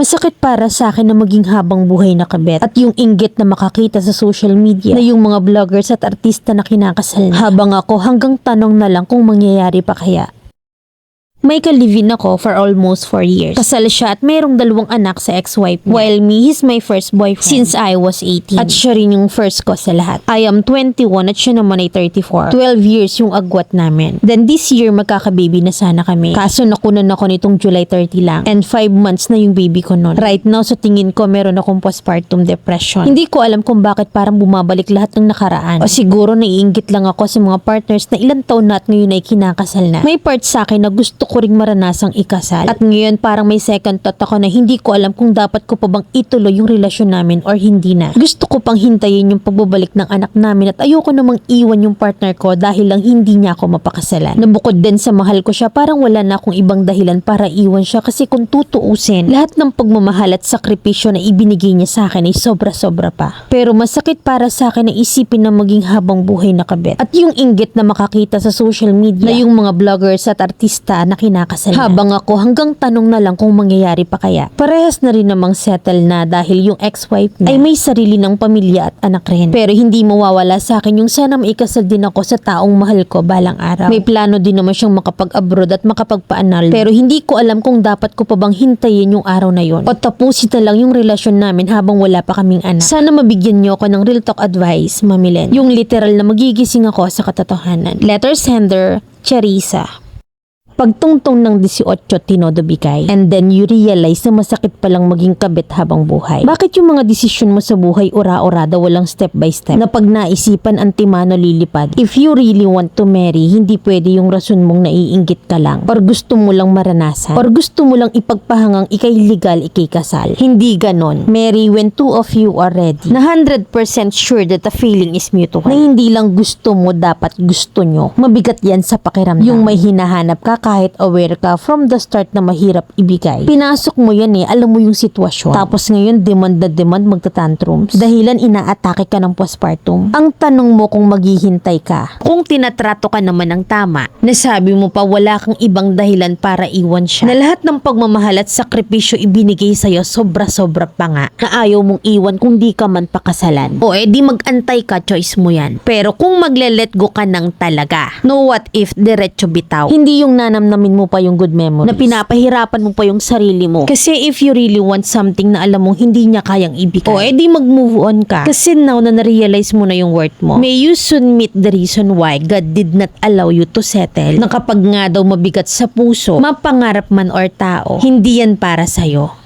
Masakit para sa akin na maging habang buhay na kabet at yung inggit na makakita sa social media na yung mga vloggers at artista na kinakasal na. Habang ako hanggang tanong na lang kung mangyayari pa kaya. May ka-live-in ako for almost 4 years. Kasal siya at mayroong 2 anak sa ex-wife niya. While me, he's my first boyfriend since I was 18. At siya rin yung first ko sa lahat. I am 21 at siya naman ay 34. 12 years yung agwat namin. Then this year, magkaka-baby na sana kami. Kaso nakunan ako nitong July 30 lang. And 5 months na yung baby ko nun. Right now, sa tingin ko, meron akong postpartum depression. Hindi ko alam kung bakit parang bumabalik lahat ng nakaraan. O siguro naiinggit lang ako sa mga partners na ilang taon na at ngayon ay kinakasal na. May part sa akin na gusto ko ring maranasang ikasal. At ngayon parang may second thought ako na hindi ko alam kung dapat ko pa bang ituloy yung relasyon namin or hindi na. Gusto ko pang hintayin yung pagbabalik ng anak namin at ayoko namang iwan yung partner ko dahil lang hindi niya ako mapakasalan. Nabukod din sa mahal ko siya, parang wala na akong ibang dahilan para iwan siya kasi kung tutuusin, lahat ng pagmamahal at sakripisyo na ibinigay niya sa akin ay sobra-sobra pa. Pero masakit para sa akin na isipin na maging habang buhay na kabet. At yung inggit na makakita sa social media na yung mga vloggers at artista na kinakasal na. Habang ako hanggang tanong na lang kung mangyayari pa kaya. Parehas na rin namang settle na dahil yung ex-wife niya ay may sarili ng pamilya at anak rin. Pero hindi mawawala sa akin yung sana maikasal din ako sa taong mahal ko balang araw. May plano din naman siyang makapag-abroad at makapagpa-annul. Pero hindi ko alam kung dapat ko pa bang hintayin yung araw na yon o tapusin na lang yung relasyon namin habang wala pa kaming anak. Sana mabigyan niyo ako ng real talk advice, Mami Len. Yung literal na magigising ako sa katotohanan. Letter sender, Charissa. Pagtungtong ng 18, tinodo bigay. And then you realize na masakit palang maging kabit habang buhay. Bakit yung mga desisyon mo sa buhay ura-urada walang step by step? Na pag naisipan antimano lilipad. If you really want to marry, hindi pwede yung rason mong naiinggit ka lang. Or gusto mo lang maranasan. Or gusto mo lang ipagpahangang ikay legal, ikay kasal. Hindi ganon. Marry when two of you are ready. Na 100% sure that the feeling is mutual. Na hindi lang gusto mo, dapat gusto nyo. Mabigat yan sa pakiramdam. Yung may hinahanap ka kahit aware ka from the start na mahirap ibigay. Pinasok mo yan alam mo yung sitwasyon. Tapos ngayon demand na demand magtatantrums. Dahilan inaatake ka ng postpartum. Ang tanong mo kung maghihintay ka. Kung tinatrato ka naman ng tama, nasabi mo pa wala kang ibang dahilan para iwan siya. Na lahat ng pagmamahal at sakripisyo ibinigay sa'yo sobra-sobra pa nga. Na ayaw mong iwan kung di ka man pakasalan. O di mag-antay ka, choice mo yan. Pero kung magle-let go ka ng talaga, no what if diretso bitaw. Hindi yung nanamnamin mo pa yung good memories. Na pinapahirapan mo pa yung sarili mo. Kasi if you really want something na alam mong hindi niya kayang ibigay, di mag-move on ka. Kasi now na na-realize mo na yung worth mo. May you soon meet the reason why God did not allow you to settle. Na kapag nga daw mabigat sa puso, mapangarap man or tao, hindi yan para sa'yo.